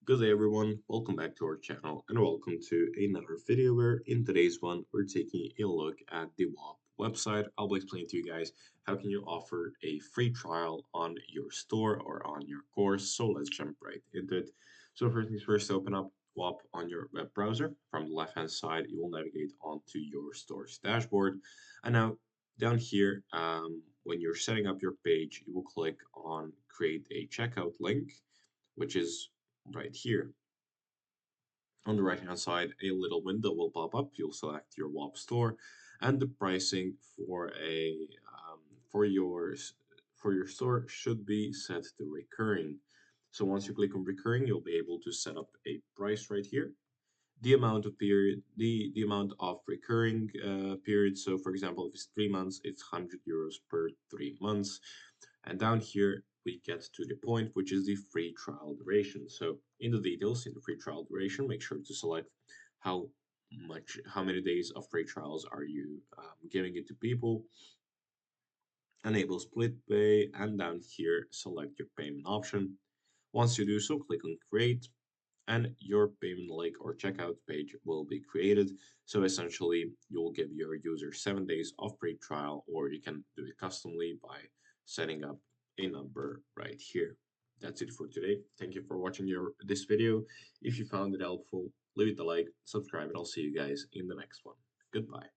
Good day, everyone. Welcome back to our channel and welcome to another video where in today's one, we're taking a look at the Whop website. I'll be explaining to you guys how can you offer a free trial on your store or on your course. So let's jump right into it. So first things first, open up Whop on your web browser. From the left-hand side, you will navigate onto your store's dashboard. And now down here, when you're setting up your page, you will click on create a checkout link, which is right here. On the right hand side, a little window will pop up. You'll select your WAP store and the pricing for a for yours for your store should be set to recurring. So once you click on recurring, you'll be able to set up a price right here. The amount of period, the amount of recurring period. So for example, if it's 3 months, it's €100 per 3 months. And down here, we get to the point, which is the free trial duration. So in the details, in the free trial duration, make sure to select how how many days of free trials are you giving it to people. Enable split pay, and down here, select your payment option. Once you do so, click on create, and your payment link or checkout page will be created. So essentially, you will give your user 7 days of free trial, or you can do it customly by setting up a number right here. That's it for today. Thank you for watching this video. If you found it helpful, leave it a like, subscribe, and I'll see you guys in the next one. Goodbye.